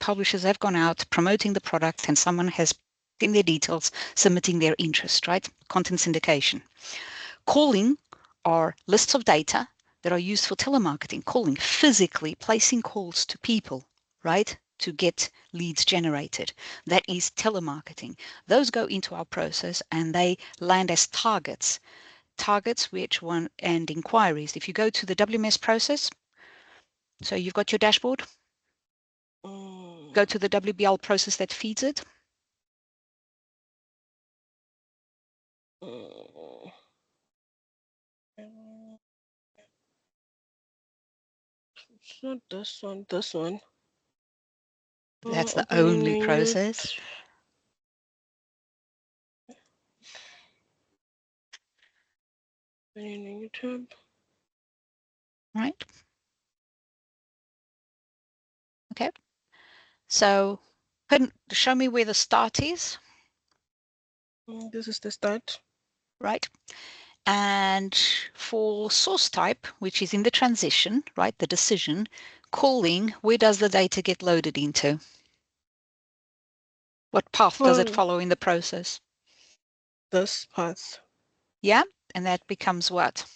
publishers have gone out promoting the product and someone has in their details submitting their interest, right? Content syndication. Calling are lists of data that are used for telemarketing, calling, physically placing calls to people, right? To get leads generated. That is telemarketing. Those go into our process and they land as targets. Targets, which one, and inquiries. If you go to the WMS process, so you've got your dashboard, go to the WBL process that feeds it. It's not this one, this one. That's the only process. YouTube. Right. Okay. So show me where the start is. This is the start. Right. And for source type, which is in the transition, right, the decision, calling, where does the data get loaded into? What path does it follow in the process? This path. Yeah, and that becomes what?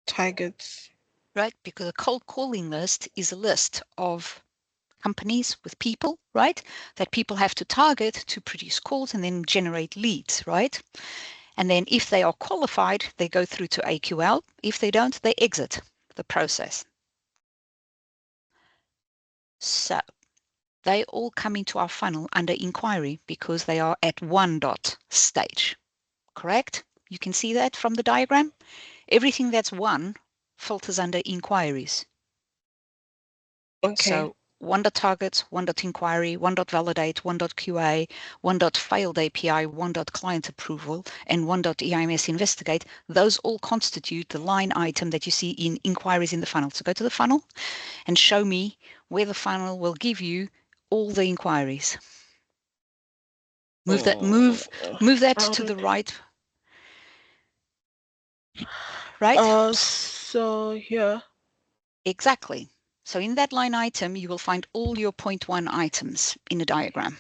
Targets. Right, because a cold calling list is a list of companies with people, right, that people have to target to produce calls and then generate leads, right? And then if they are qualified, they go through to AQL. If they don't, they exit the process. So they all come into our funnel under inquiry because they are at one dot stage, correct? You can see that from the diagram. Everything that's one filters under inquiries. Okay. So one dot targets, one dot inquiry, one dot validate, one dot QA, one dot failed API, one dot client approval, and one dot EIMS investigate. Those all constitute the line item that you see in inquiries in the funnel. So go to the funnel and show me where the funnel will give you all the inquiries. Move that to the right. Right? So here. Exactly. So in that line item, you will find all your 0.1 items in a diagram.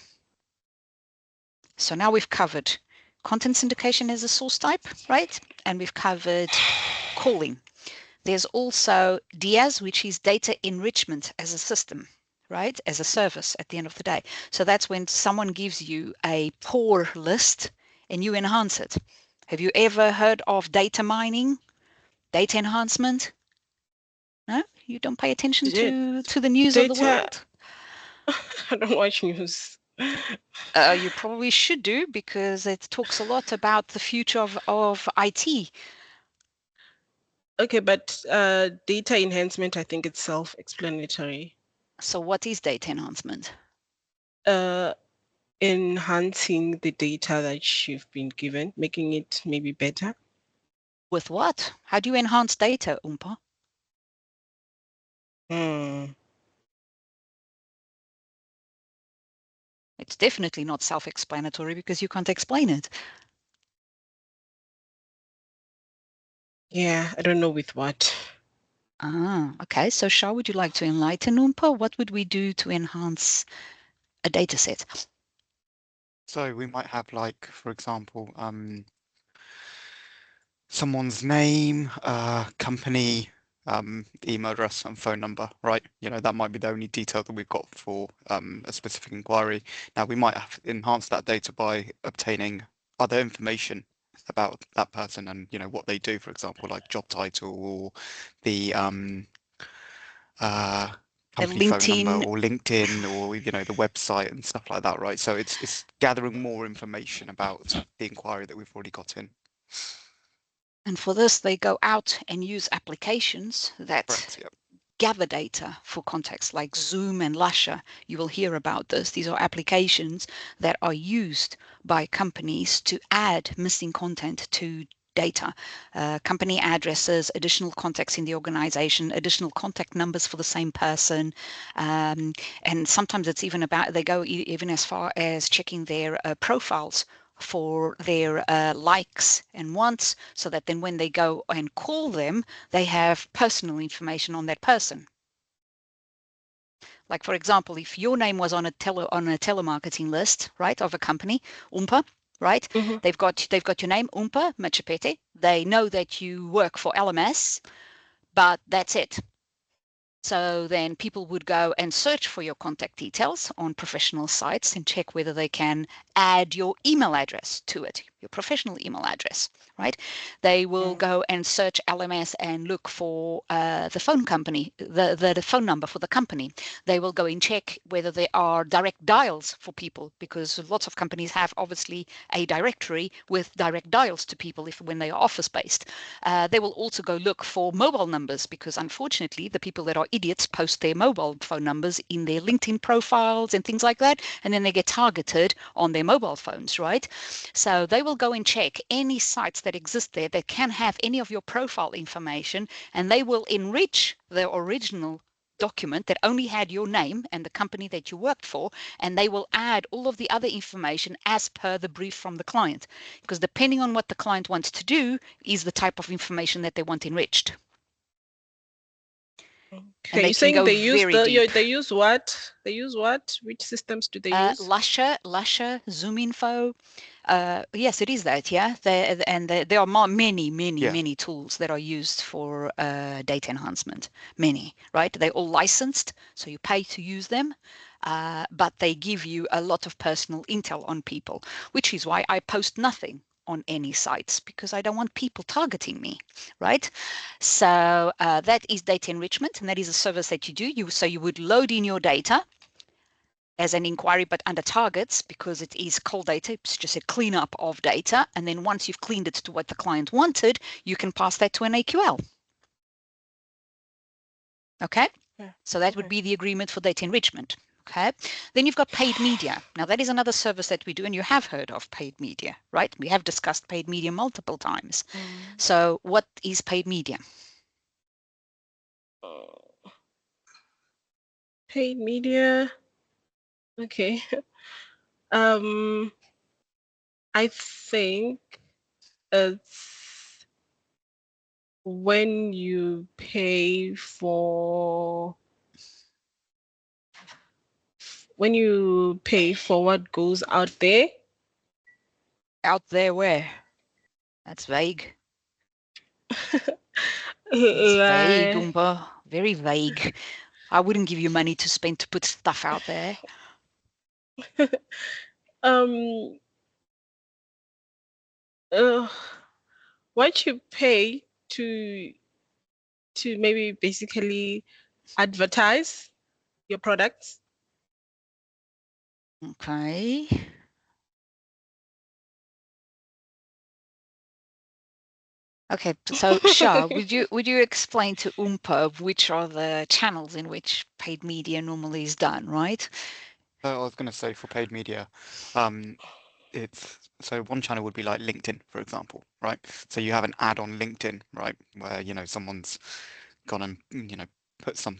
So now we've covered content syndication as a source type, right? And we've covered calling. There's also DIAS, which is data enrichment as a system, right? As a service at the end of the day. So that's when someone gives you a poor list and you enhance it. Have you ever heard of data mining, data enhancement? No, you don't pay attention to the news of the world? I don't watch news. You probably should do, because it talks a lot about the future of IT. Okay, but data enhancement, I think it's self-explanatory. So what is data enhancement? Enhancing the data that you've been given, making it maybe better. With what? How do you enhance data, Oompa? It's definitely not self-explanatory because you can't explain it. Yeah, I don't know with what. Okay. So Shah, would you like to enlighten Oompa? What would we do to enhance a data set? So we might have, like, for example, someone's name, company, email address and phone number, right? You know, that might be the only detail that we've got for a specific inquiry. Now we might have to enhance that data by obtaining other information about that person and, you know, what they do, for example, like job title or the company phone number or LinkedIn or, you know, the website and stuff like that, right? So it's gathering more information about the inquiry that we've already got in. And for this, they go out and use applications that Correct, yep. gather data for context, like Zoom and Lusher. You will hear about this. These are applications that are used by companies to add missing content to data, company addresses, additional context in the organization, additional contact numbers for the same person. And sometimes it's even about, they go even as far as checking their profiles for their likes and wants, so that then when they go and call them, they have personal information on that person. Like, for example, if your name was on a telemarketing list, right, of a company, Umpa, right? Mm-hmm. They've got your name, Umpa Machapete. They know that you work for LMS, but that's it. So then people would go and search for your contact details on professional sites and check whether they can add your email address to it, your professional email address, right? They will go and search LMS and look for the phone company, the phone number for the company. They will go and check whether there are direct dials for people, because lots of companies have obviously a directory with direct dials to people when they are office based. They will also go look for mobile numbers, because unfortunately the people that are idiots post their mobile phone numbers in their LinkedIn profiles and things like that, and then they get targeted on their mobile phones, right? So they will go and check any sites that exist there that can have any of your profile information, and they will enrich the original document that only had your name and the company that you worked for, and they will add all of the other information as per the brief from the client, because depending on what the client wants to do is the type of information that they want enriched. Okay, And they you're can saying go they use very deep. they use what? They use what? Which systems do they use? Lusher, Zoom Info. Yes, it is that. Yeah, there are many, Yeah. many tools that are used for data enhancement. Many, right? They're all licensed, so you pay to use them, but they give you a lot of personal intel on people, which is why I post nothing on any sites, because I don't want people targeting me, right? So that is data enrichment, and that is a service that you do. So you would load in your data as an inquiry, but under targets, because it is cold data. It's just a cleanup of data. And then once you've cleaned it to what the client wanted, you can pass that to an AQL. Okay. Yeah. So that would be the agreement for data enrichment. Okay. Then you've got paid media. Now that is another service that we do, and you have heard of paid media, right? We have discussed paid media multiple times. So what is paid media? Paid media. Okay. I think it's when you pay for what goes out there. Out there where? That's vague. It's vague, Umba. Very vague. I wouldn't give you money to spend to put stuff out there. um what you pay to maybe basically advertise your products. Okay. Okay, so Shah, would you explain to Umpa which are the channels in which paid media normally is done, right? So I was going to say for paid media, it's so one channel would be like LinkedIn, for example, right? So you have an ad on LinkedIn, right, where someone's gone and put some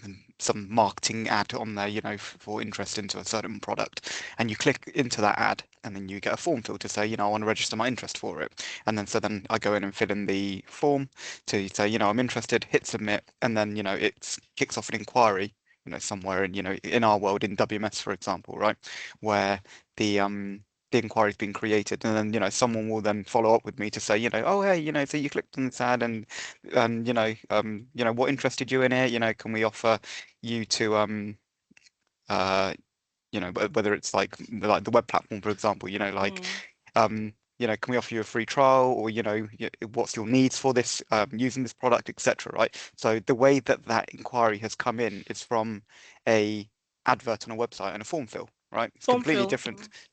marketing ad on there, for interest into a certain product, and you click into that ad, and then you get a form filled to say, I want to register my interest for it, and then I go in and fill in the form to say, I'm interested, hit submit, and then it kicks off an inquiry, somewhere in our world in WMS, for example, right, where the inquiry's been created, and then someone will then follow up with me to say, oh hey, so you clicked on this ad, and what interested you in it, can we offer you to uh whether it's like the web platform, for example, can we offer you a free trial, or what's your needs for this using this product, etc., right? So the way that inquiry has come in is from a advert on a website and a form fill, right? It's Form fill.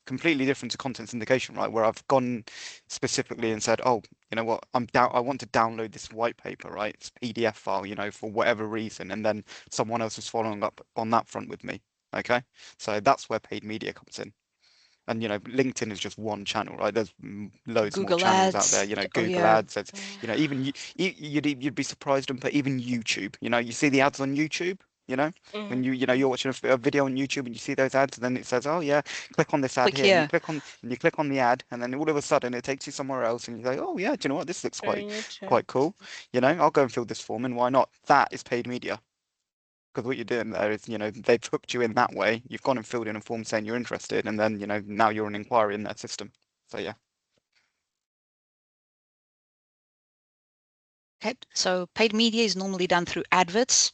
completely different to content syndication, right? Where I've gone specifically and said, oh, you know what, I want to download this white paper, right? It's a PDF file, for whatever reason, and then someone else is following up on that front with me. Okay, so that's where paid media comes in. And LinkedIn is just one channel, right? There's loads more Google channels out there. Ads. Oh Google yeah. Ads. It's, even you'd be surprised, but even YouTube. You see the ads on YouTube. When you're watching a video on YouTube and you see those ads, and then it says, oh yeah, click on this ad Click here, and here. you click on the ad, and then all of a sudden it takes you somewhere else, and you go, oh yeah, do you know what? This looks quite cool. I'll go and fill this form, and why not? That is paid media. Because what you're doing there is, they've hooked you in that way. You've gone and filled in a form saying you're interested, and then, now you're an inquiry in their system. So yeah. Okay, so paid media is normally done through adverts.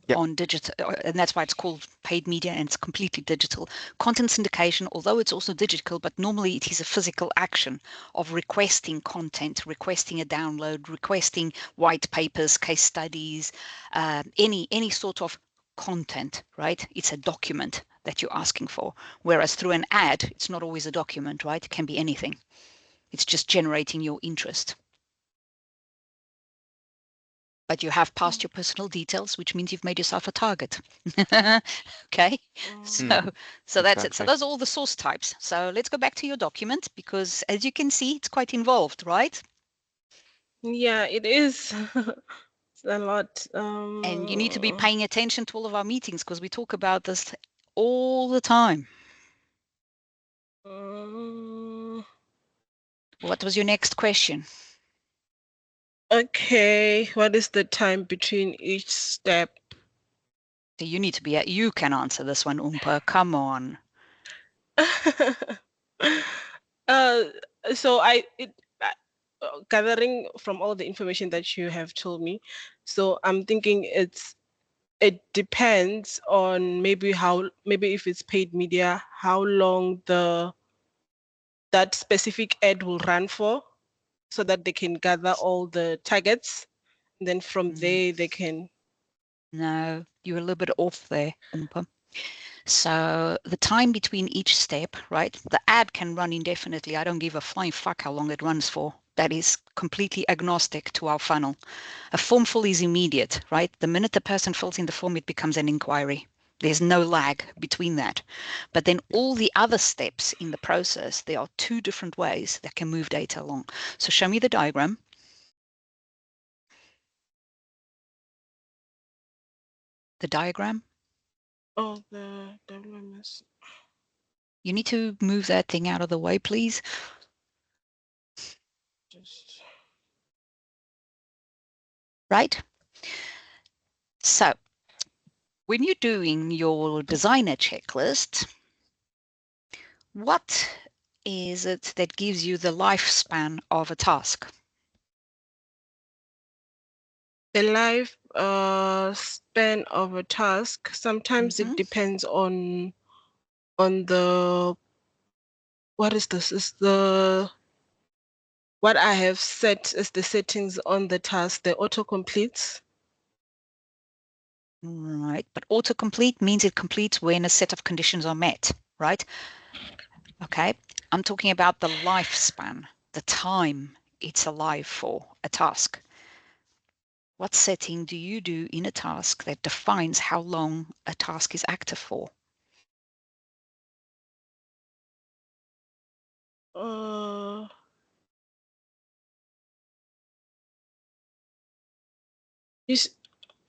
Yep. On digital, and that's why it's called paid media, and it's completely digital. Content syndication, although it's also digital, but normally it is a physical action of requesting content, requesting a download, requesting white papers, case studies, any sort of content, right? It's a document that you're asking for. Whereas through an ad, it's not always a document, right? It can be anything. It's just generating your interest. But you have passed your personal details, which means you've made yourself a target. Okay, so that's it. So Exactly. those are all the source types. So let's go back to your document, because as you can see, it's quite involved, right? Yeah, it is. It's a lot. And you need to be paying attention to all of our meetings, because we talk about this all the time. What was your next question? Okay, what is the time between each step? So you need to be, you can answer this one, Oompa. Come on. uh, so gathering from all the information that you have told me, so I'm thinking it depends on maybe if it's paid media, how long that specific ad will run for, so that they can gather all the targets. And then from there they can. No, you're a little bit off there, Oompa. So the time between each step, right? The ad can run indefinitely. I don't give a flying fuck how long it runs for. That is completely agnostic to our funnel. A form fill is immediate, right? The minute the person fills in the form, it becomes an inquiry. There's no lag between that. But then all the other steps in the process, there are two different ways that can move data along. So show me the diagram. The diagram. Oh, the WMS. You need to move that thing out of the way, please. Right? So when you're doing your designer checklist, what is it that gives you the lifespan of a task? The life span of a task, sometimes it depends on the, what is this? Is the what I have set as the settings on the task, the autocompletes. Right, but autocomplete means it completes when a set of conditions are met, right? Okay, I'm talking about the lifespan, the time it's alive for a task. What setting do you do in a task that defines how long a task is active for?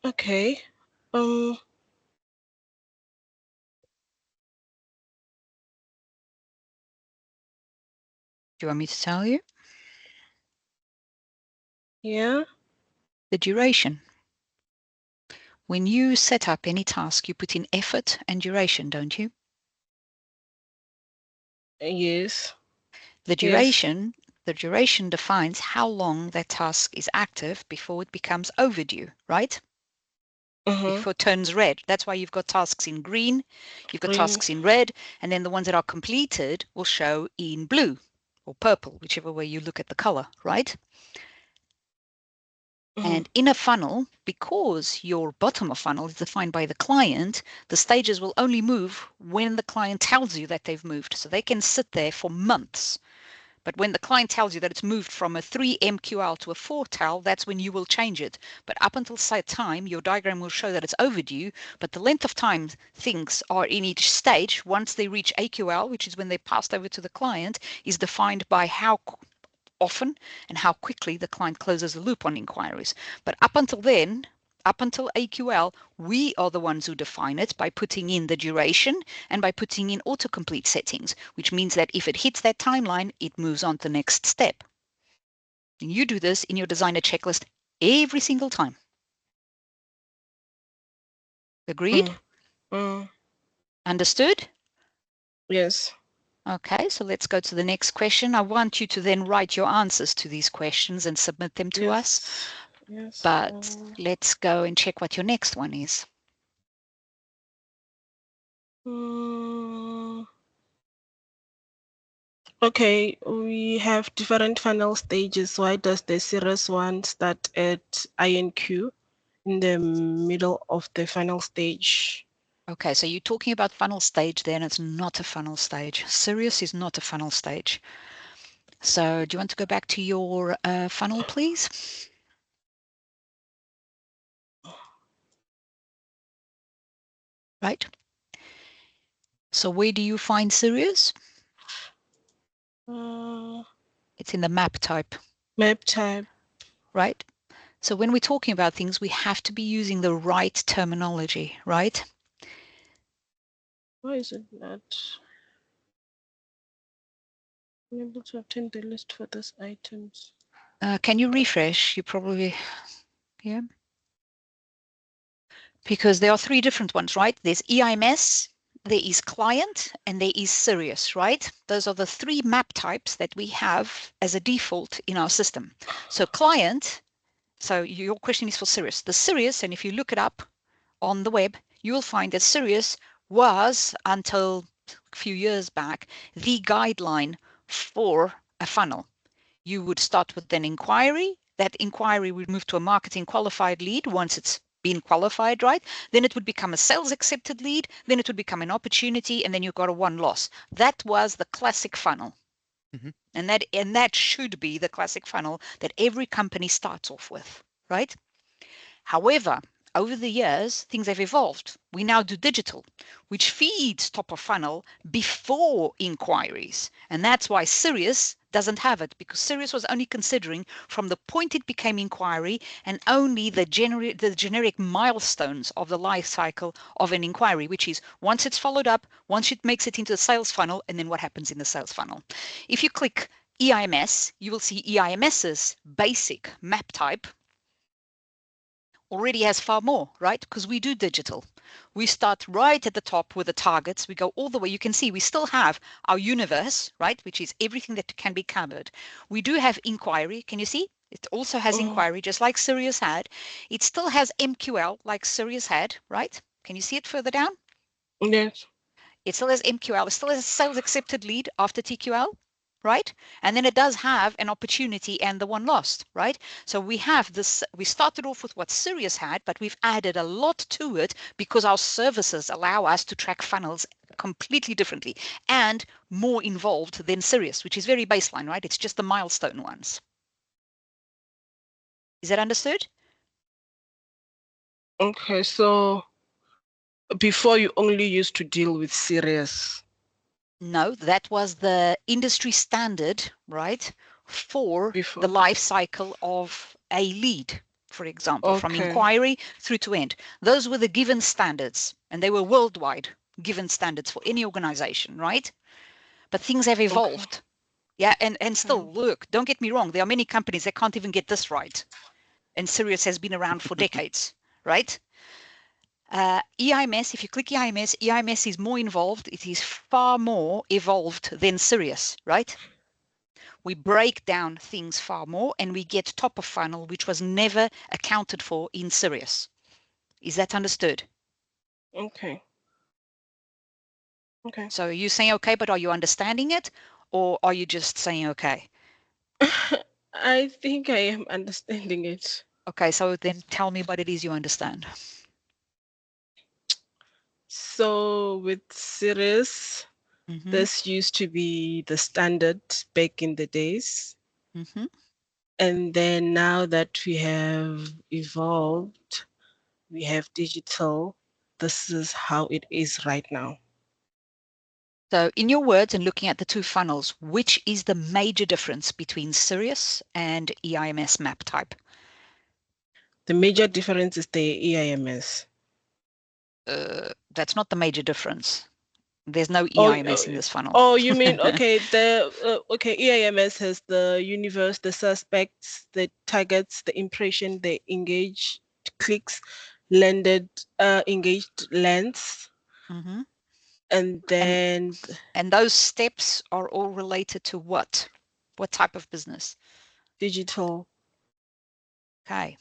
Okay. Do you want me to tell you? Yeah. The duration. When you set up any task, you put in effort and duration, don't you? Yes. The Yes. duration defines how long that task is active before it becomes overdue, right? Before it turns red. That's why you've got tasks in green, you've got Green. tasks in red, and then the ones that are completed will show in blue or purple, whichever way you look at the color, right? And in a funnel, because your bottom of funnel is defined by the client, the stages will only move when the client tells you that they've moved. So they can sit there for months. But when the client tells you that it's moved from a 3 MQL to a 4 TAL, that's when you will change it. But up until set time, your diagram will show that it's overdue. But the length of time things are in each stage, once they reach AQL, which is when they passed over to the client, is defined by how often and how quickly the client closes the loop on inquiries. But up until then, up until AQL, we are the ones who define it by putting in the duration and by putting in autocomplete settings, which means that if it hits that timeline, it moves on to the next step. And you do this in your designer checklist every single time. Agreed? Understood? Yes. Okay, so let's go to the next question. I want you to then write your answers to these questions and submit them to us. Yes. But let's go and check what your next one is. Okay, we have different funnel stages. Why does the serious one start at INQ in the middle of the funnel stage? Okay, so you're talking about funnel stage there, and it's not a funnel stage. Serious is not a funnel stage. So do you want to go back to your funnel, please? Right. So where do you find serious? It's in the map type. Map type. Right. So when we're talking about things, we have to be using the right terminology, right? Why is it not able to obtain the list for these items? Can you refresh? You probably, yeah. Because there are three different ones, right? There's EIMS, there is client, and there is serious, right? Those are the three map types that we have as a default in our system. So client, so your question is for serious. The serious, and if you look it up on the web, you will find that serious was, until a few years back, the guideline for a funnel. You would start with an inquiry. That inquiry would move to a marketing qualified lead once it's been qualified, right? Then it would become a sales accepted lead. Then it would become an opportunity, and then you've got a one loss. That was the classic funnel. And that should be the classic funnel that every company starts off with, right? However, over the years, things have evolved. We now do digital, which feeds top of funnel before inquiries. And that's why Sirius doesn't have it, because Sirius was only considering from the point it became inquiry and only the generic milestones of the life cycle of an inquiry, which is once it's followed up, once it makes it into the sales funnel, and then what happens in the sales funnel. If you click EIMS, you will see EIMS's basic map type already has far more, right? Because we do digital. We start right at the top with the targets. We go all the way. You can see we still have our universe, right? Which is everything that can be covered. We do have inquiry. Can you see? It also has inquiry, just like Sirius had. It still has MQL, like Sirius had, right? Can you see it further down? Yes. It still has MQL. It still has a sales accepted lead after TQL, right? And then it does have an opportunity and the one lost, right? So we have this, we started off with what Sirius had, but we've added a lot to it because our services allow us to track funnels completely differently and more involved than Sirius, which is very baseline, right? It's just the milestone ones. Is that understood? Okay, so before you only used to deal with serious. No, that was the industry standard, right, for Before. the life cycle of a lead, for example, from Okay. inquiry through to end. Those were the given standards, and they were worldwide given standards for any organization, right? But things have evolved. Yeah, and still, look, don't get me wrong, there are many companies that can't even get this right. And Sirius has been around for decades, right? EIMS, if you click EIMS, EIMS is more involved. It is far more evolved than Sirius, right? We break down things far more and we get top of funnel, which was never accounted for in Sirius. Is that understood? Okay. Okay. So you're saying okay, but are you understanding it? Or are you just saying okay? I think I am understanding it. Okay, so then tell me what it is you understand. So with Sirius, this used to be the standard back in the days. And then now that we have evolved, we have digital, this is how it is right now. So in your words and looking at the two funnels, which is the major difference between Sirius and EIMS map type? The major difference is the EIMS. That's not the major difference. There's no EIMS in this funnel. Oh, you mean, okay, okay, EIMS has the universe, the suspects, the targets, the impression, the engaged clicks. landed, engaged lens, Mm-hmm. and then And those steps are all related to what? What type of business? digital. Okay.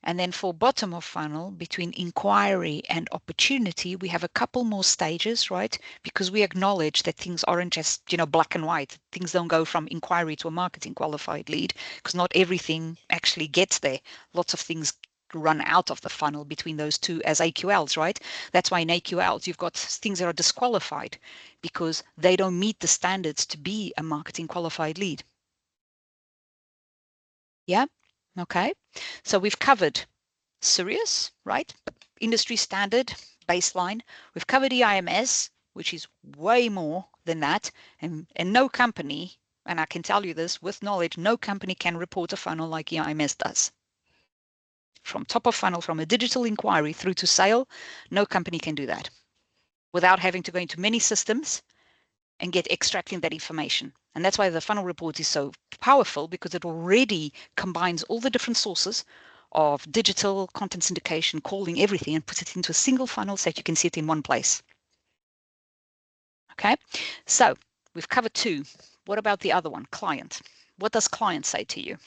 And then for bottom of funnel, between inquiry and opportunity, we have a couple more stages, right? Because we acknowledge that things aren't just, black and white. Things don't go from inquiry to a marketing qualified lead, because not everything actually gets there. Lots of things run out of the funnel between those two as AQLs, right? That's why in AQLs, you've got things that are disqualified because they don't meet the standards to be a marketing qualified lead. Yeah. Okay. So we've covered Sirius, right? Industry standard baseline. We've covered EIMS, which is way more than that. And no company, and I can tell you this with knowledge, no company can report a funnel like EIMS does. From top of funnel, from a digital inquiry through to sale, no company can do that without having to go into many systems and get extracting that information. And that's why the funnel report is so powerful, because it already combines all the different sources of digital content syndication, calling, everything, and puts it into a single funnel so that you can see it in one place. Okay, so we've covered two. What about the other one, client? What does client say to you?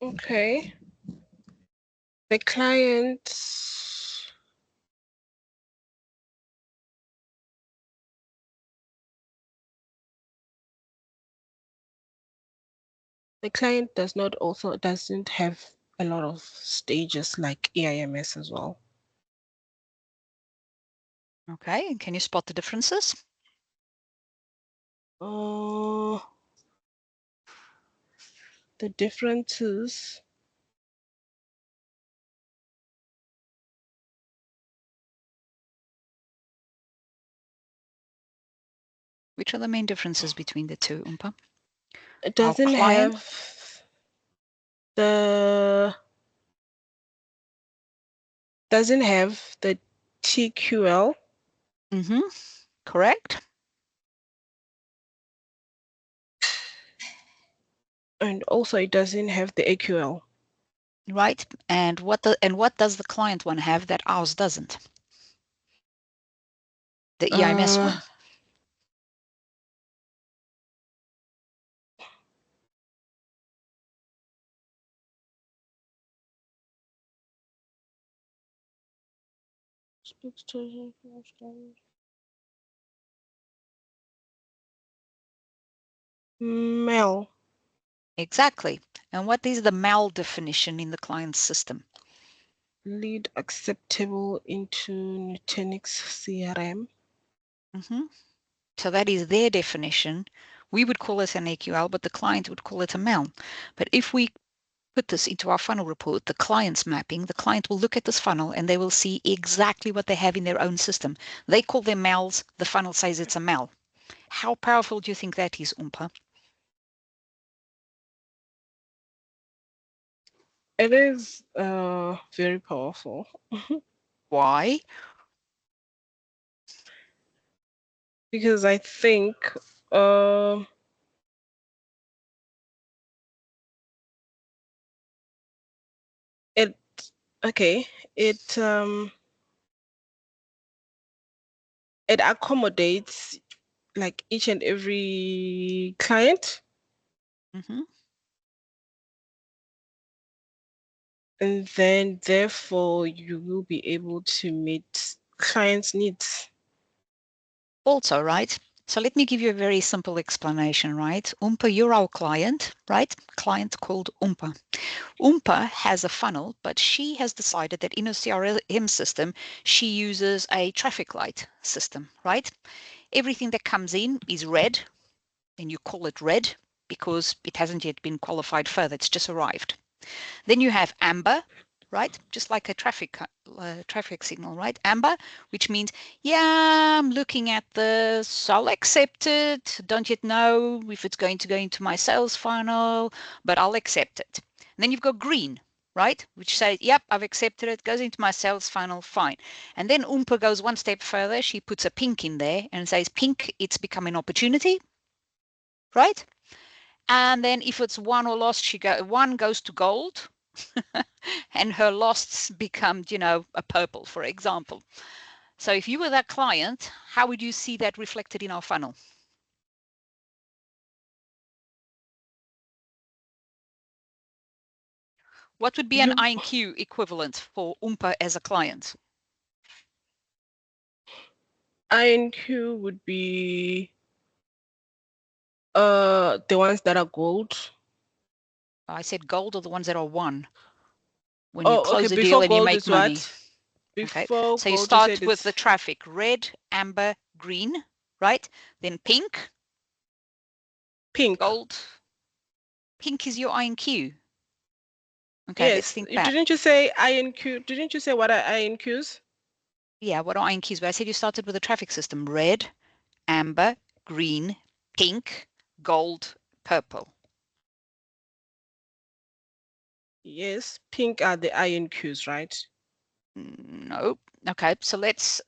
Okay. The client, doesn't have a lot of stages like EIMS as well. Okay, and can you spot the differences? The differences. Which are the main differences between the two, Umpa? It Our doesn't client, have the doesn't have the TQL. correct? And also it doesn't have the AQL. Right, and what does the client one have that ours doesn't? The EIMS one. Mail. Exactly. And what is the MAL definition in the client system? Lead acceptable into Nutanix CRM. So that is their definition. We would call it an AQL, but the client would call it a MAL. But if we put this into our funnel report, the client's mapping, the client will look at this funnel and they will see exactly what they have in their own system. They call them MALs. The funnel says it's a MAL. How powerful do you think that is, Umpa? It is very powerful. Why? Because I think it okay it accommodates like each and every client, and then therefore you will be able to meet clients' needs. Also, right? So let me give you a very simple explanation, right? Umpa, you're our client, right? Client called Umpa. Umpa has a funnel, but she has decided that in her CRM system, she uses a traffic light system, right? Everything that comes in is red, and you call it red because it hasn't yet been qualified further. It's just arrived. Then you have amber, right? Just like a traffic signal, right? Amber, which means, yeah, I'm looking at this, so I'll accept it. Don't yet know if it's going to go into my sales funnel, but I'll accept it. And then you've got green, right? Which says, yep, I've accepted it, goes into my sales funnel, fine. And then Oompa goes one step further. She puts a pink in there and says, pink, it's become an opportunity, right? And then if it's won or lost, one goes to gold and her losts become, a purple, for example. So if you were that client, how would you see that reflected in our funnel? What would be an INQ equivalent for Oompa as a client? INQ would be the ones that are gold. I said gold are the ones that are won. When you close okay. a deal Before and you gold make is money. what? Okay. Before So you gold, start you with said the traffic, red, amber, green, right? Then pink, pink. gold. Pink is your INQ. Okay, let's Yes. think back. Didn't you say INQ? Didn't you say what are INQs? Yeah, what are INQs? But I said you started with a traffic system, red, amber, green, pink, gold, purple. Yes, pink are the INQs, right? No. Okay, so let's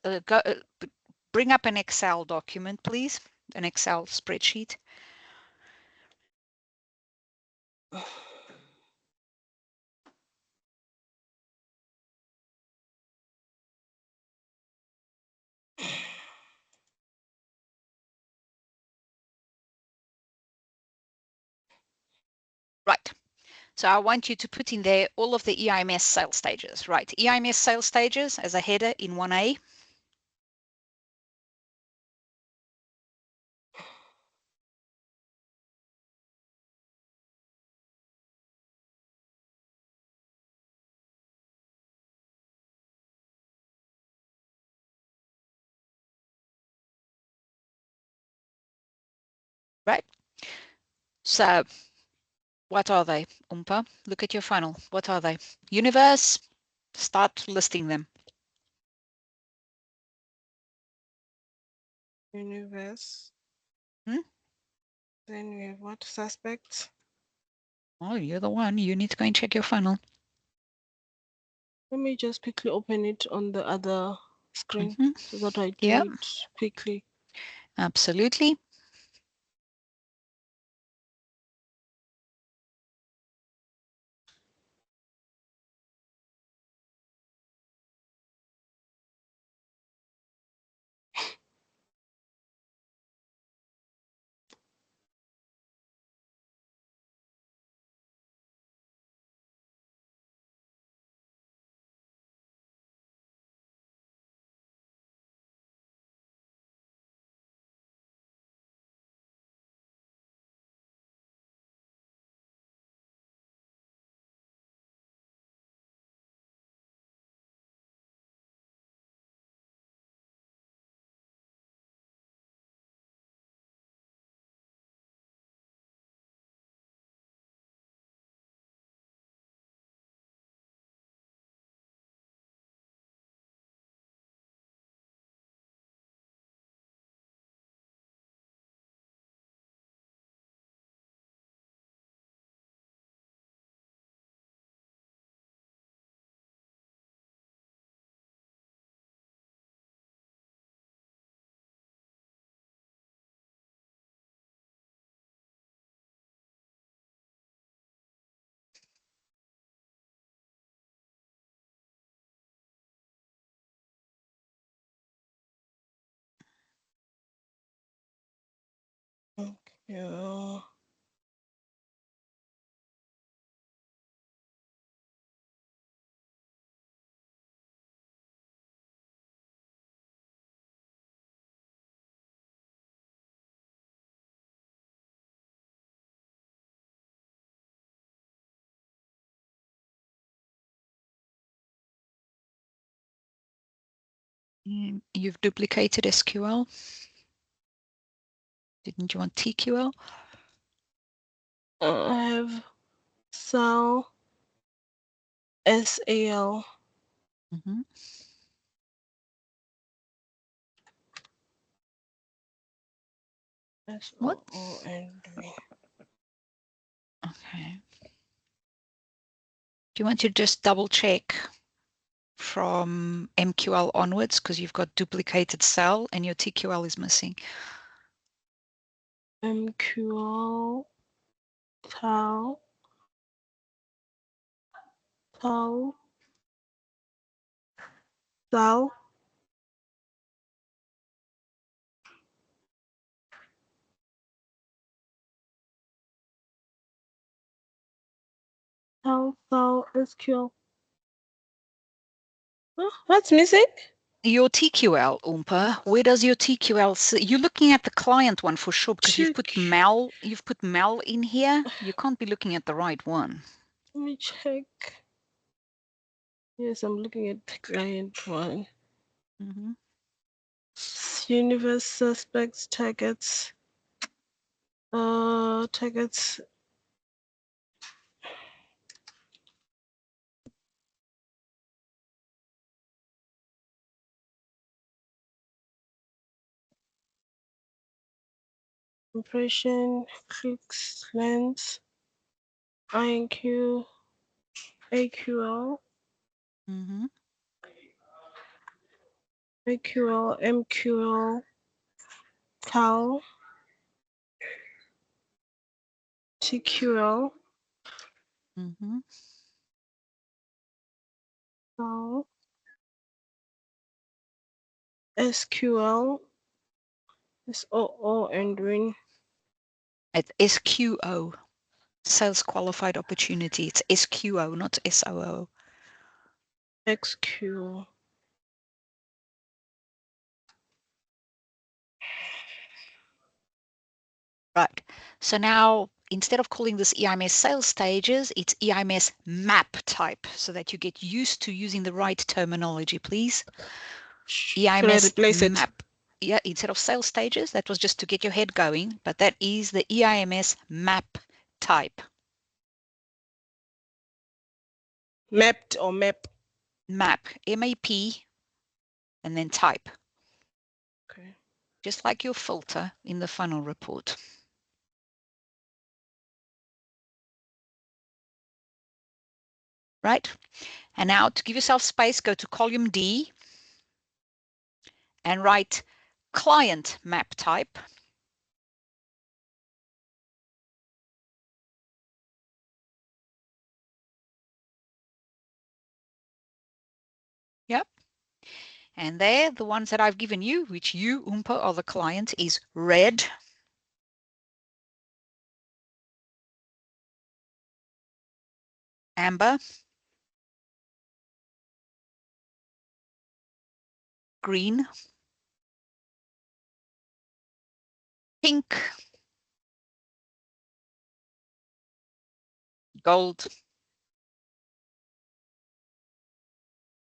bring up an Excel document, please. An Excel spreadsheet. Right. So I want you to put in there all of the EIMS sales stages, right? EIMS sales stages as a header in 1A. Right. So what are they, Oompa? Look at your funnel. What are they? Universe, start listing them. Universe. Hmm? Then we have what? Suspects. Oh, you're the one. You need to go and check your funnel. Let me just quickly open it on the other screen so that I do Yeah, it quickly. absolutely. Okay. You've duplicated SQL. Didn't you want TQL? I have SAL, SAL. Mm-hmm. What? SOONV. Okay. Do you want to just double check from MQL onwards because you've got duplicated cell and your TQL is missing? MQL, tau, cell, cell, SQL. Oh, what's missing? Your TQL, Oompa, where does your TQL sit? You're looking at the client one for sure because you've put Mel in here. You can't be looking at the right one. Let me check. Yes, I'm looking at the client one. Mm-hmm. Universe suspects, targets, targets. Impression, clicks, lens, INQ, AQL, Mm-hmm. AQL, MQL, CAL, TQL, Mm-hmm. CAL, SQL, SOO, and WIN. It's SQO, Sales Qualified Opportunity. It's SQO, not SOO. XQ. Right. So now, instead of calling this EIMS sales stages, it's EIMS map type so that you get used to using the right terminology, please. Should I EIMS replace it? map. Yeah, instead of sales stages, that was just to get your head going, but that is the EIMS map type. Mapped or map? Map, M-A-P, and then type. Okay. Just like your filter in the funnel report. Right? And now to give yourself space, go to column D and write client map type. Yep. And there, the ones that I've given you, which you, Oompa, are the client, is red, amber, green, pink, gold,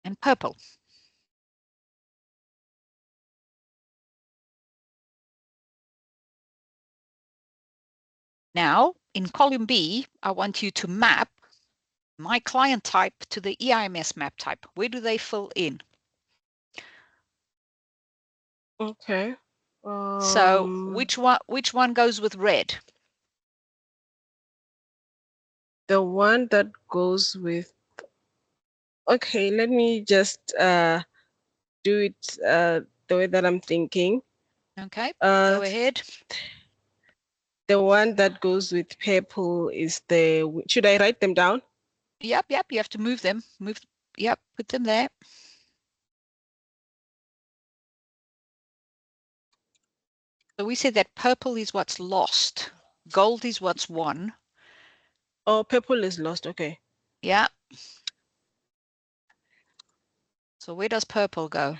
and purple. Now, in column B, I want you to map my client type to the EIMS map type. Where do they fill in? Okay. So which one goes with red? The one that goes with. Okay, let me just do it the way that I'm thinking. Okay, go ahead. The one that goes with purple is the. Should I write them down? Yep, you have to move them. Yep, put them there. So we said that purple is what's lost. Gold is what's won. Oh, purple is lost. Okay. Yeah. So where does purple go?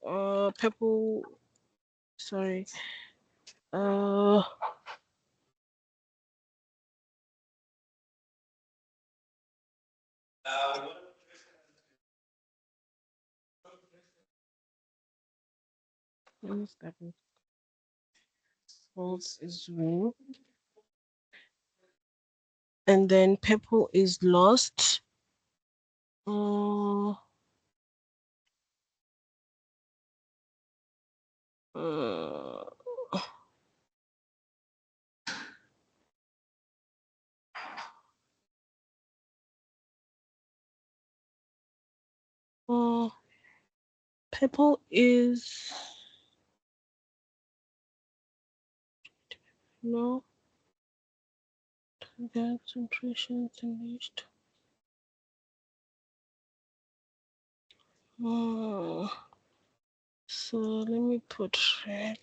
Purple. Sorry. Gold is win. And then purple is lost. Uh, Purple is no concentration finished. So let me put red.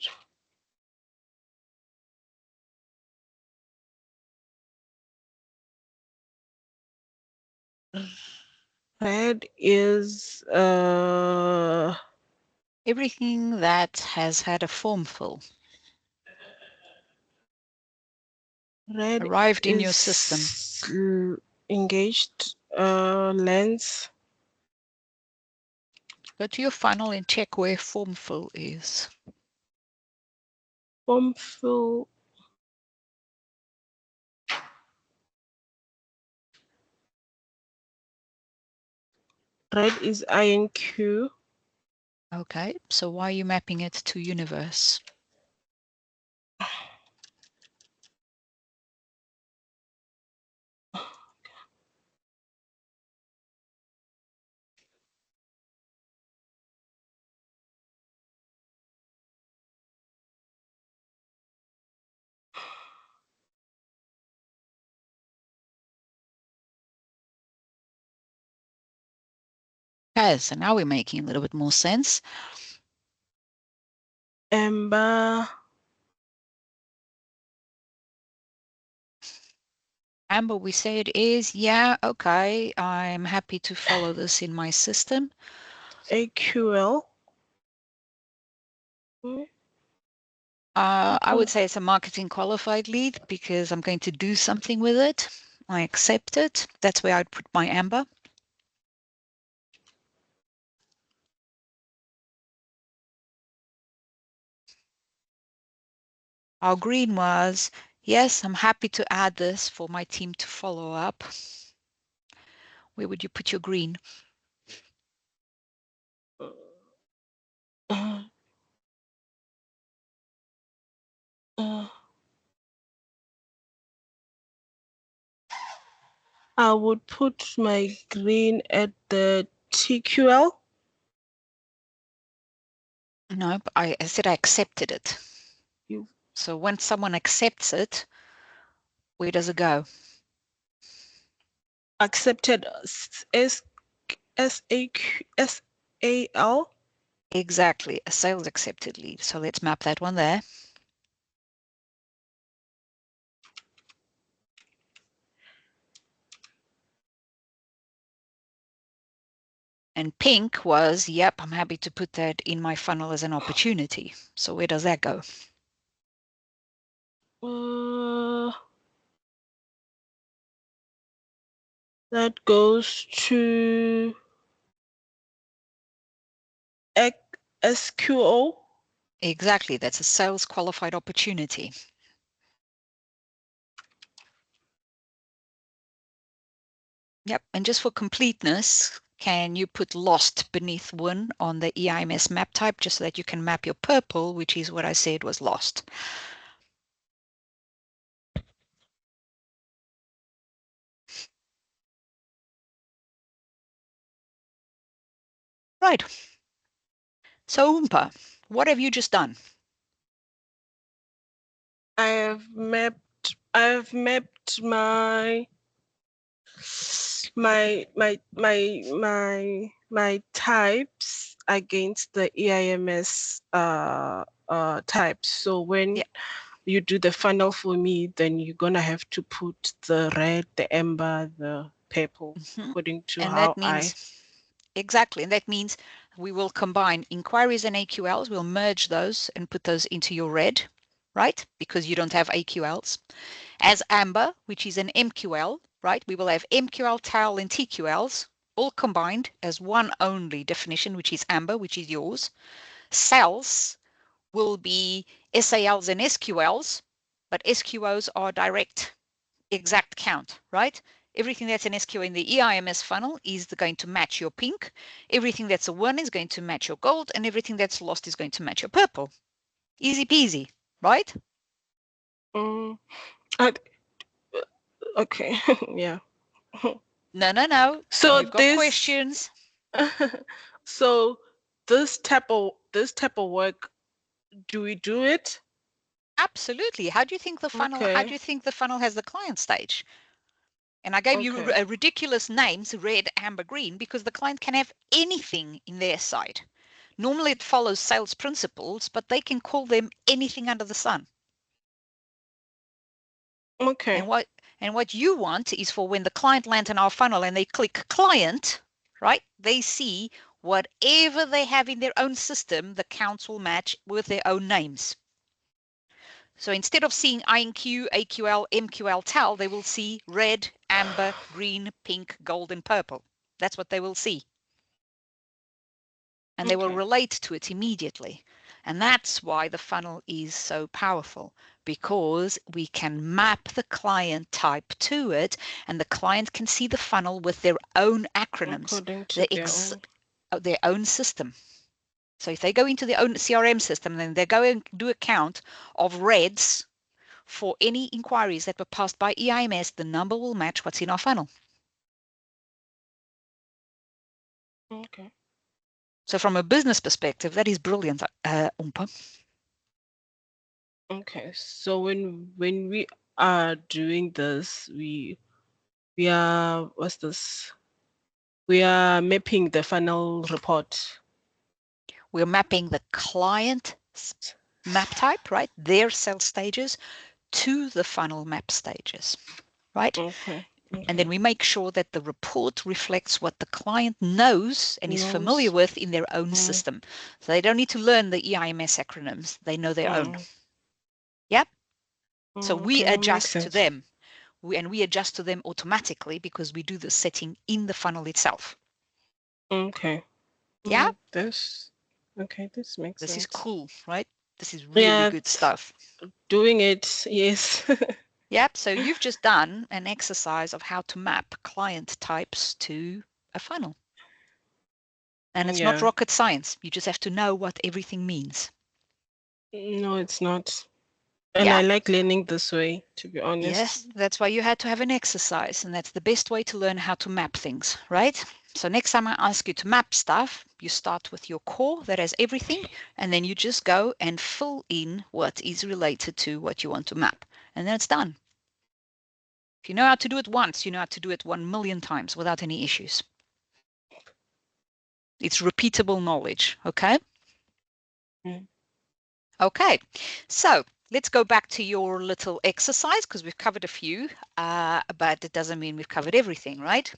Red is Everything that has had a form fill red arrived in your is system. engaged lens. Go to your funnel and check where form fill is. Form fill. Red is INQ. Okay, so why are you mapping it to universe? Okay, so now we're making a little bit more sense. Amber. Amber, we say it is. Yeah, okay. I'm happy to follow this in my system. AQL. I would say it's a marketing qualified lead because I'm going to do something with it. I accept it. That's where I'd put my Amber. Our green was, yes, I'm happy to add this for my team to follow up. Where would you put your green? I would put my green at the TQL. No, but I said I accepted it. You So when someone accepts it, where does it go? accepted SAL. Exactly, a sales accepted lead. So let's map that one there. And pink was, yep, I'm happy to put that in my funnel as an opportunity. So where does that go? That goes to SQO. Exactly, that's a sales qualified opportunity. Yep, and just for completeness, can you put lost beneath one on the EIMS map type just so that you can map your purple, which is what I said was lost. Right. So Oompa, what have you just done? I've mapped my types against the EIMS types. So when Yeah. you do the funnel for me, then you're gonna have to put the red, the amber, the purple, according to And how that means, exactly, and that means we will combine inquiries and AQLs, we'll merge those and put those into your red, right? Because you don't have AQLs. As amber, which is an MQL, right? We will have MQL, TAL, and TQLs all combined as one only definition, which is amber, which is yours. Cells will be SALs and SQLs, but SQOs are direct, exact count, right? Everything that's an SQO in the EIMS funnel is going to match your pink. Everything that's a 1 is going to match your gold, and everything that's lost is going to match your purple. Easy peasy, right? okay, yeah. No. So We've got this, questions. so this type of work, do we do it? Absolutely. How do you think the funnel? How do Okay. you think the funnel has the client stage? And I gave you Okay. ridiculous names, red, amber, green, because the client can have anything in their side. Normally it follows sales principles, but they can call them anything under the sun. Okay. And what you want is for when the client lands in our funnel and they click client, right? They see whatever they have in their own system, the counts will match with their own names. So instead of seeing INQ, AQL, MQL, TAL, they will see red, amber, green, pink, gold, and purple. That's what they will see. And they will Okay. relate to it immediately. And that's why the funnel is so powerful, because we can map the client type to it, and the client can see the funnel with their own acronyms, According to their own system. So if they go into their own CRM system, then they go and do a count of reds for any inquiries that were passed by EIMS, the number will match what's in our funnel. Okay. So from a business perspective, that is brilliant, Umpa. Okay. So when we are doing this, we are, what's this? We are mapping the funnel report. We're mapping the client map type, right? Their sales stages to the funnel map stages, right? Okay. And then we make sure that the report reflects what the client knows and is familiar Knows. with in their own system. So they don't need to learn the EIMS acronyms. They know their own. Yep. So we Okay, that makes adjust to sense. them. We adjust to them automatically because we do the setting in the funnel itself. Okay. Yeah. This makes sense. This is cool, right? This is really good stuff. Doing it, yes. Yep. So you've just done an exercise of how to map client types to a funnel. And it's not rocket science. You just have to know what everything means. No, it's not. And Yeah. I like learning this way, to be honest. Yes, that's why you had to have an exercise, and that's the best way to learn how to map things, right? So next time I ask you to map stuff, you start with your core that has everything, and then you just go and fill in what is related to what you want to map, and then it's done. If you know how to do it once, you know how to do it 1,000,000 times without any issues. It's repeatable knowledge, okay? Okay, so let's go back to your little exercise because we've covered a few, but it doesn't mean we've covered everything, right?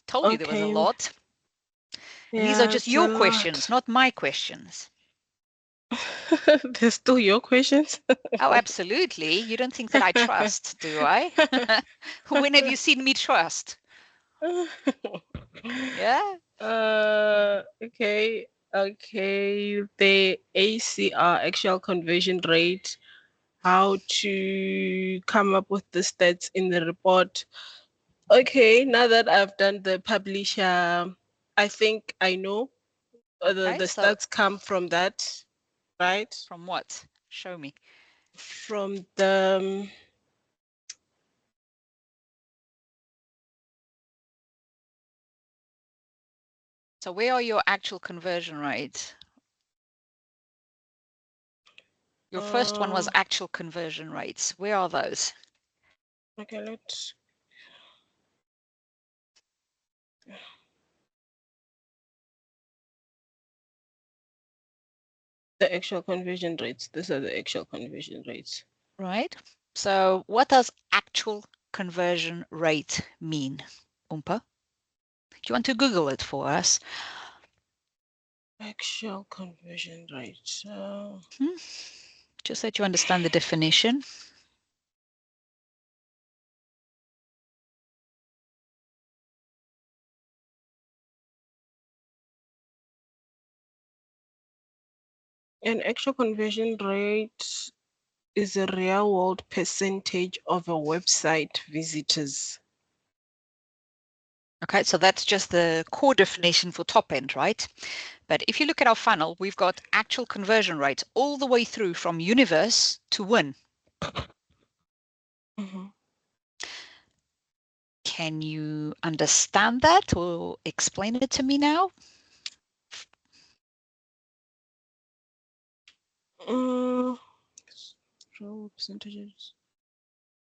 Told you there was a lot. And these are just your questions, not my questions. They're still your questions? Oh, absolutely. You don't think that I trust, do I? When have you seen me trust? Yeah. Okay. The ACR, actual conversion rate, how to come up with the stats in the report. Okay, now that I've done the publisher, I think I know the Okay, so stats come from that, right? from what? Show me. From the So where are your actual conversion rates? Your first one was actual conversion rates. Where are those? okay, let's the actual conversion rates. These are the actual conversion rates. Right. So what does actual conversion rate mean, Umpa? Do you want to Google it for us? Actual conversion rate. Just so that you understand the definition. An actual conversion rate is a real world percentage of a website visitors. Okay, so that's just the core definition for top end, right? But if you look at our funnel, we've got actual conversion rates all the way through from universe to win. Can you understand that or explain it to me now? Percentages.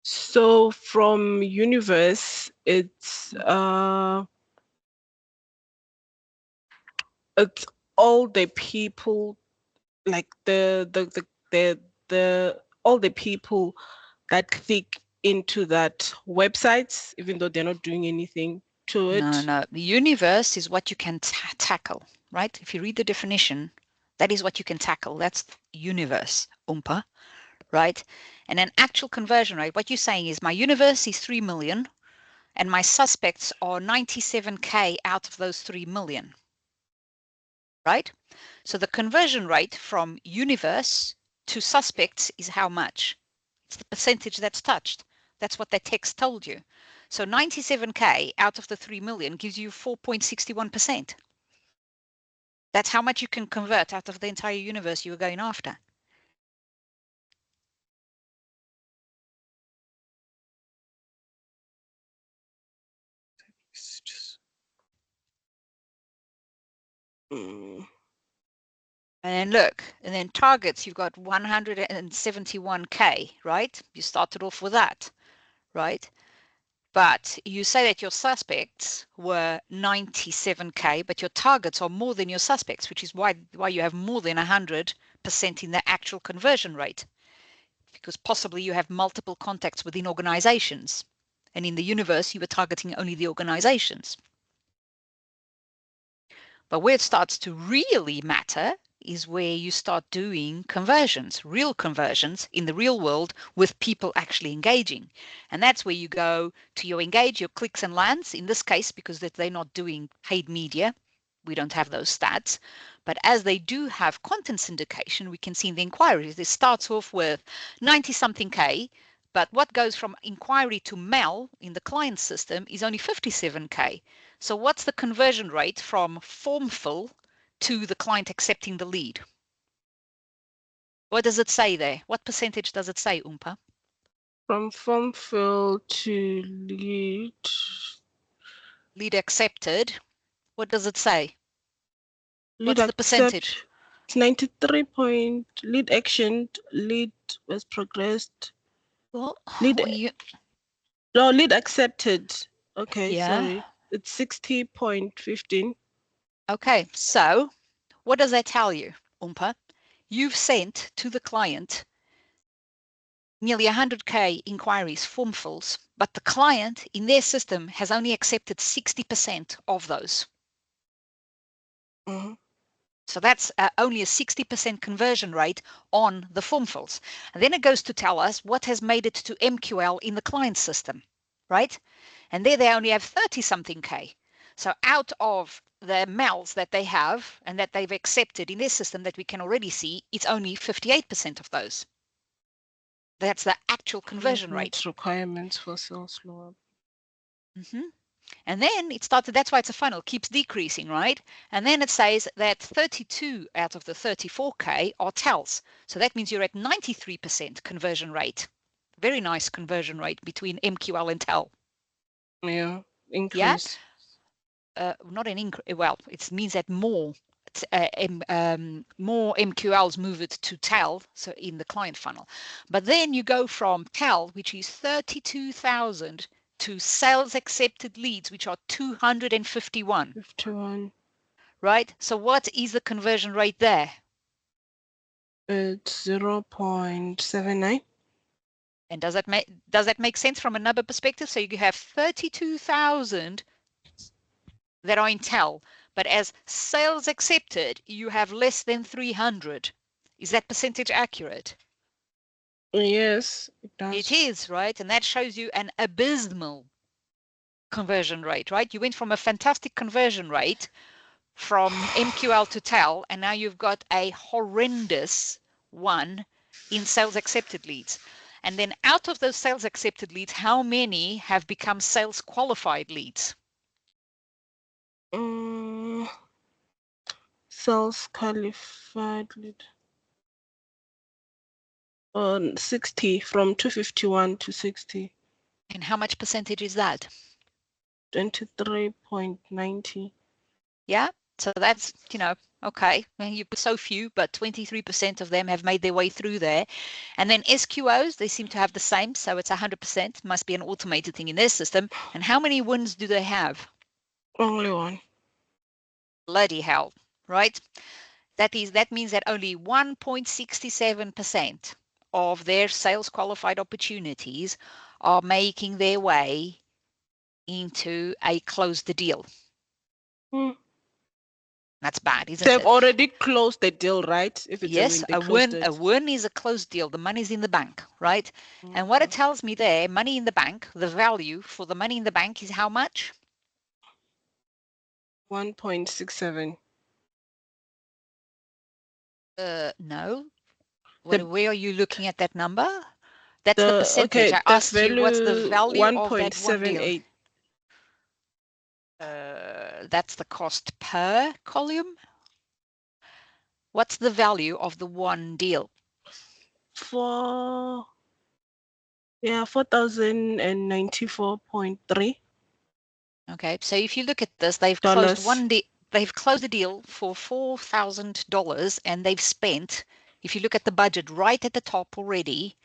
So from universe, it's all the people, like the all the people that click into that websites, even though they're not doing anything to it. No. The universe is what you can tackle, right? If you read the definition, that is what you can tackle. That's universe, Oompa, right? And an actual conversion rate, what you're saying is my universe is 3 million and my suspects are 97K out of those 3 million, right? So the conversion rate from universe to suspects is how much? It's the percentage that's touched. That's what that text told you. So 97K out of the 3 million gives you 4.61%. That's how much you can convert out of the entire universe you were going after. Mm. And look, and then targets, you've got 171K, right? You started off with that, right? But you say that your suspects were 97K, but your targets are more than your suspects, which is why you have more than 100% in the actual conversion rate, because possibly you have multiple contacts within organizations. And in the universe, you were targeting only the organizations. But where it starts to really matter is where you start doing conversions, real conversions in the real world with people actually engaging. And that's where you go to your engage, your clicks and lands, in this case, because they're not doing paid media. We don't have those stats. But as they do have content syndication, we can see in the inquiries, it starts off with 90 something K, but what goes from inquiry to mail in the client system is only 57K. So what's the conversion rate from form fill to the client accepting the lead? What does it say there? What percentage does it say, Oompa? From form fill to lead. Lead accepted. What does it say? Lead What's the percentage? accept. It's 93 point. Lead action. Lead was progressed. Well, Lead. when you, No, lead accepted. Okay, yeah. sorry. It's 60.15. Okay, so what does that tell you, Oompa? You've sent to the client nearly 100K inquiries, form fills, but the client in their system has only accepted 60% of those. Mm-hmm. So that's only a 60% conversion rate on the form fills. And then it goes to tell us what has made it to MQL in the client system, right? And there they only have 30 something K. So out of the mails that they have and that they've accepted in their system that we can already see, it's only 58% of those. That's the actual conversion rate. Requirements for sales law. Mm-hmm. And then it started, that's why it's a funnel, keeps decreasing, right? And then it says that 32 out of the 34K are tells. So that means you're at 93% conversion rate. Very nice conversion rate between MQL and tell. Yeah, Yeah? increase. Not an increase, well, it means that more MQLs move it to tell, so in the client funnel. But then you go from tell, which is 32,000, to sales accepted leads, which are 251. 51. Right? So what is the conversion rate there? It's 0.79. And does that make sense from another perspective? So you have 32,000 that are in tell, but as sales accepted, you have less than 300. Is that percentage accurate? Yes, it It does. is, right? And that shows you an abysmal conversion rate, right? You went from a fantastic conversion rate from MQL to tell, and now you've got a horrendous one in sales accepted leads. And then out of those sales accepted leads, how many have become sales qualified leads? Sales qualified lead. 60, from 251 to 60. And how much percentage is that? 23.90. Yeah. So that's, okay, you put so few, but 23% of them have made their way through there. And then SQOs, they seem to have the same. So it's 100%, must be an automated thing in their system. And how many wins do they have? Only one. Bloody hell, right? That means that only 1.67% of their sales qualified opportunities are making their way into a closed deal. That's bad, isn't They've it? already closed the deal, right? If it's Yes, a win, a win is a closed deal. The money's in the bank, right? And what it tells me there, money in the bank, the value for the money in the bank is how much? 1.67. No. The- Where are you looking at that number? That's the percentage. Okay, I the asked you what's the value of that one deal. 1.78. That's the cost per column. What's the value of the one deal? 4,094.3. Okay, so if you look at this, they've closed a deal for $4,000 and they've spent, if you look at the budget right at the top already,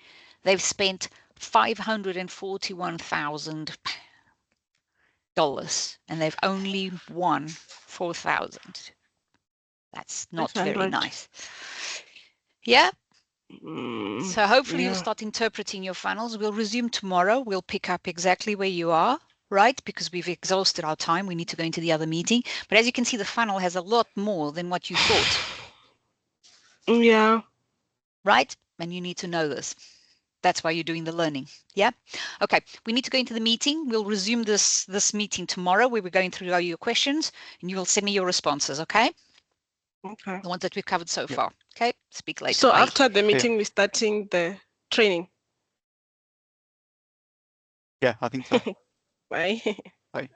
they've spent $541,000 and they've only won 4,000. That's not very nice. Yeah. So hopefully you'll start interpreting your funnels. We'll resume tomorrow. We'll pick up exactly where you are, right? Because we've exhausted our time. We need to go into the other meeting. But as you can see, the funnel has a lot more than what you thought. Yeah. Right? And you need to know this. That's why you're doing the learning. Yeah. Okay. We need to go into the meeting. We'll resume this meeting tomorrow where we're going through all your questions and you will send me your responses. Okay. Okay. The ones that we've covered so far. Okay. Speak later. So Bye. after the meeting, we're starting the training. Yeah, I think so. Bye. Bye.